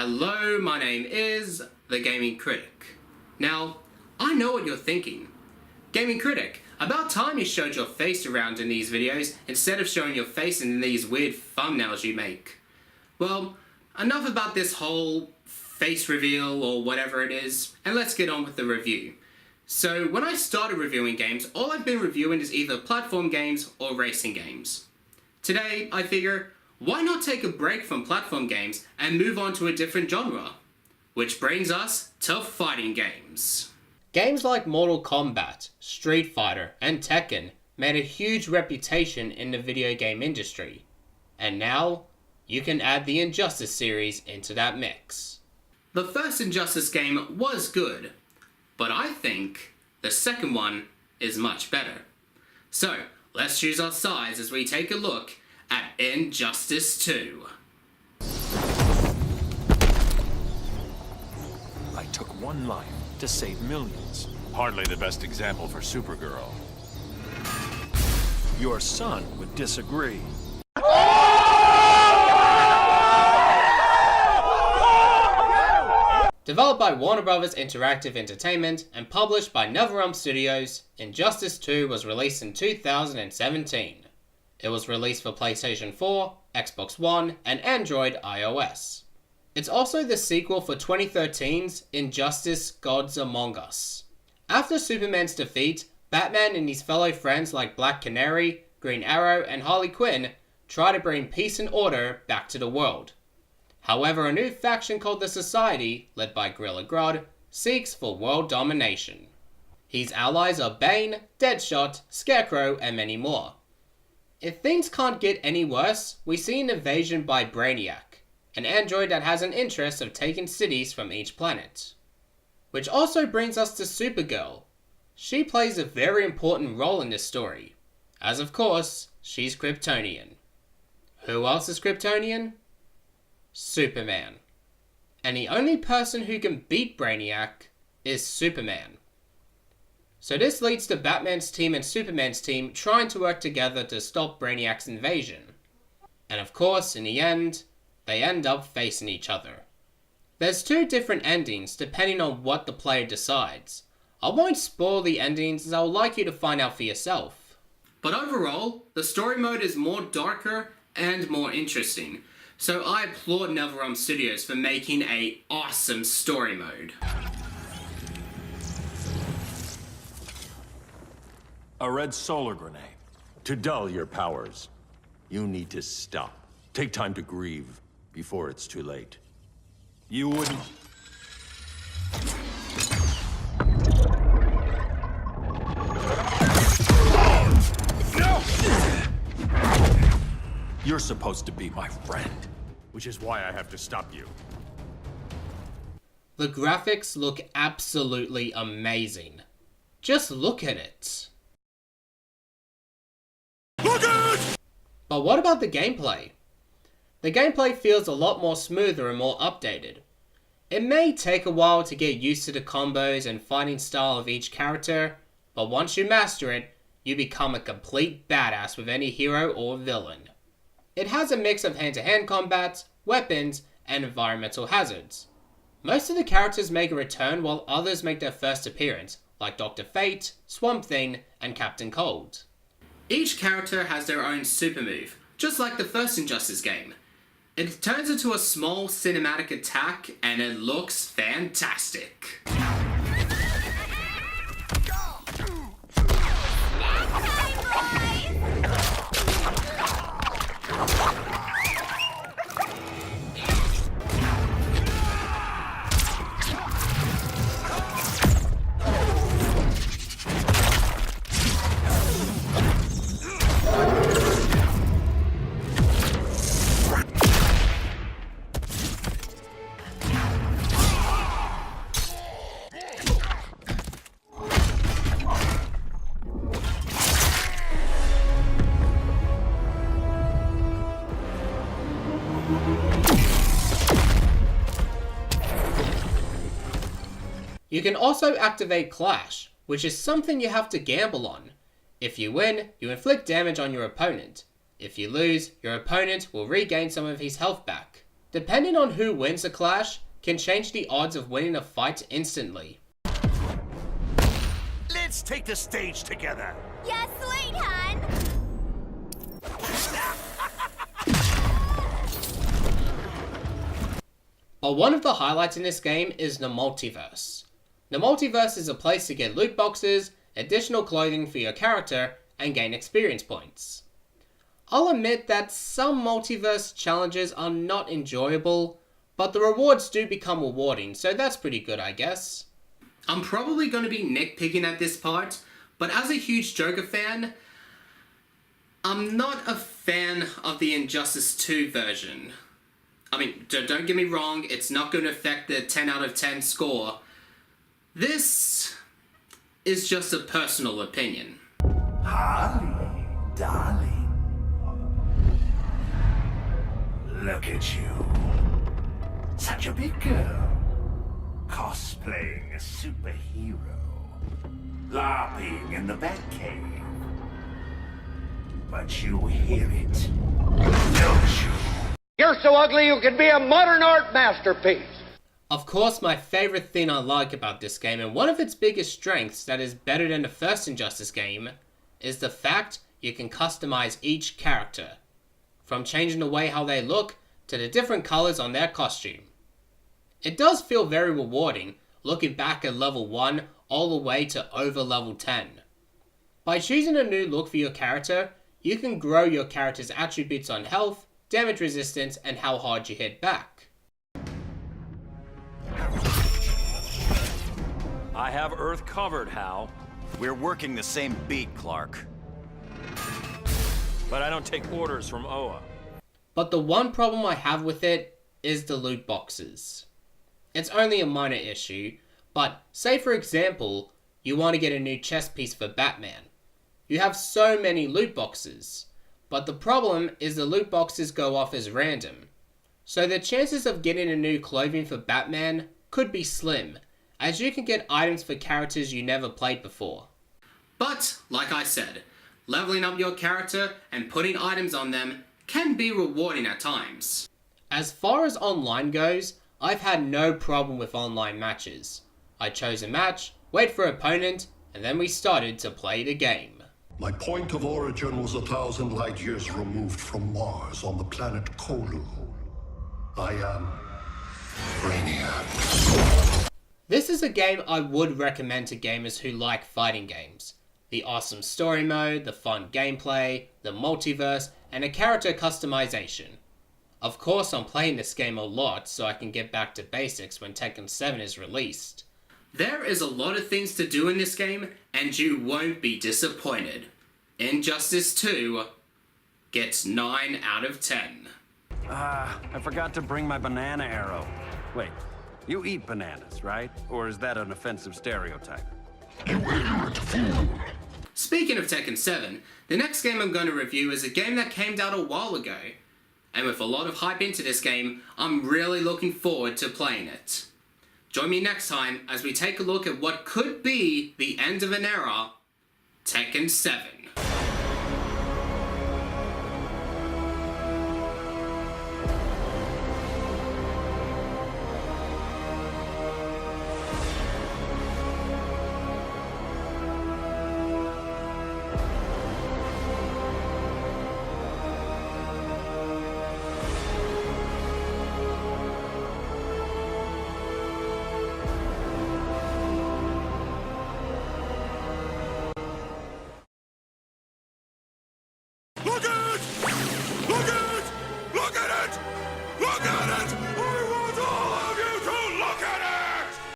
Hello, my name is the Gaming Critic. Now, I know what you're thinking. Gaming Critic, about time you showed your face around in these videos instead of showing your face in these weird thumbnails you make. Well, enough about this whole face reveal or whatever it is, and let's get on with the review. So, when I started reviewing games, all I've been reviewing is either platform games or racing games. Today, I figure, why not take a break from platform games and move on to a different genre? Which brings us to fighting games. Games like Mortal Kombat, Street Fighter, and Tekken made a huge reputation in the video game industry. And now, you can add the Injustice series into that mix. The first Injustice game was good, but I think the second one is much better. So, let's choose our sides as we take a look at Injustice 2. I took one life to save millions. Hardly the best example for Supergirl. Your son would disagree. Developed by Warner Bros. Interactive Entertainment and published by NetherRealm Studios, Injustice 2 was released in 2017. It was released for PlayStation 4, Xbox One, and Android iOS. It's also the sequel for 2013's Injustice: Gods Among Us. After Superman's defeat, Batman and his fellow friends like Black Canary, Green Arrow, and Harley Quinn try to bring peace and order back to the world. However, a new faction called the Society, led by Gorilla Grodd, seeks for world domination. His allies are Bane, Deadshot, Scarecrow, and many more. If things can't get any worse, we see an invasion by Brainiac, an android that has an interest of taking cities from each planet. Which also brings us to Supergirl. She plays a very important role in this story, as of course, she's Kryptonian. Who else is Kryptonian? Superman. And the only person who can beat Brainiac is Superman. So this leads to Batman's team and Superman's team trying to work together to stop Brainiac's invasion. And of course, in the end, they end up facing each other. There's two different endings depending on what the player decides. I won't spoil the endings as I would like you to find out for yourself. But overall, the story mode is more darker and more interesting. So I applaud NetherRealm Studios for making an awesome story mode. A red solar grenade. To dull your powers, you need to stop. Take time to grieve before it's too late. You wouldn't... You're supposed to be my friend. Which is why I have to stop you. The graphics look absolutely amazing. Just look at it. Look it! But what about the gameplay? The gameplay feels a lot more smoother and more updated. It may take a while to get used to the combos and fighting style of each character, but once you master it, you become a complete badass with any hero or villain. It has a mix of hand-to-hand combat, weapons, and environmental hazards. Most of the characters make a return while others make their first appearance, like Dr. Fate, Swamp Thing, and Captain Cold. Each character has their own super move, just like the first Injustice game. It turns into a small cinematic attack and it looks fantastic. You can also activate Clash, which is something you have to gamble on. If you win, you inflict damage on your opponent. If you lose, your opponent will regain some of his health back. depending on who wins a clash, can change the odds of winning a fight instantly. Let's take the stage together. Yes, sweetheart. But one of the highlights in this game is the Multiverse. The Multiverse is a place to get loot boxes, additional clothing for your character, and gain experience points. I'll admit that some Multiverse challenges are not enjoyable, but the rewards do become rewarding, so that's pretty good, I guess. I'm probably going to be nitpicking at this part, but as a huge Joker fan, I'm not a fan of the Injustice 2 version. I mean, don't get me wrong, it's not going to affect the 10 out of 10 score. This is just a personal opinion. Holly, darling. Look at you. Such a big girl. Cosplaying a superhero. LARPing in the Batcave. But you hear it, don't you? You're so ugly you could be a modern art masterpiece. Of course, my favorite thing I like about this game, and one of its biggest strengths that is better than the first Injustice game, is the fact you can customize each character. From changing the way how they look, to the different colors on their costume. It does feel very rewarding, looking back at level 1 all the way to over level 10. By choosing a new look for your character, you can grow your character's attributes on health, damage resistance, and how hard you hit back. I have Earth covered, Hal. We're working the same beat, Clark. But I don't take orders from Oa. But the one problem I have with it is the loot boxes. It's only a minor issue, but say for example, you want to get a new chest piece for Batman. You have so many loot boxes, but the problem is the loot boxes go off as random. So the chances of getting a new clothing for Batman could be slim, as you can get items for characters you never played before. But, like I said, leveling up your character and putting items on them can be rewarding at times. As far as online goes, I've had no problem with online matches. I chose a match, wait for opponent, and then we started to play the game. My point of origin was 1,000 light years removed from Mars on the planet Kolu. I am Brainiac. This is a game I would recommend to gamers who like fighting games. The awesome story mode, the fun gameplay, the multiverse, and a character customization. Of course I'm playing this game a lot so I can get back to basics when Tekken 7 is released. There is a lot of things to do in this game and you won't be disappointed. Injustice 2 gets 9 out of 10. I forgot to bring my banana arrow. Wait, you eat bananas, right? Or is that an offensive stereotype? Speaking of Tekken 7, the next game I'm going to review is a game that came out a while ago. And with a lot of hype into this game, I'm really looking forward to playing it. Join me next time as we take a look at what could be the end of an era, Tekken 7.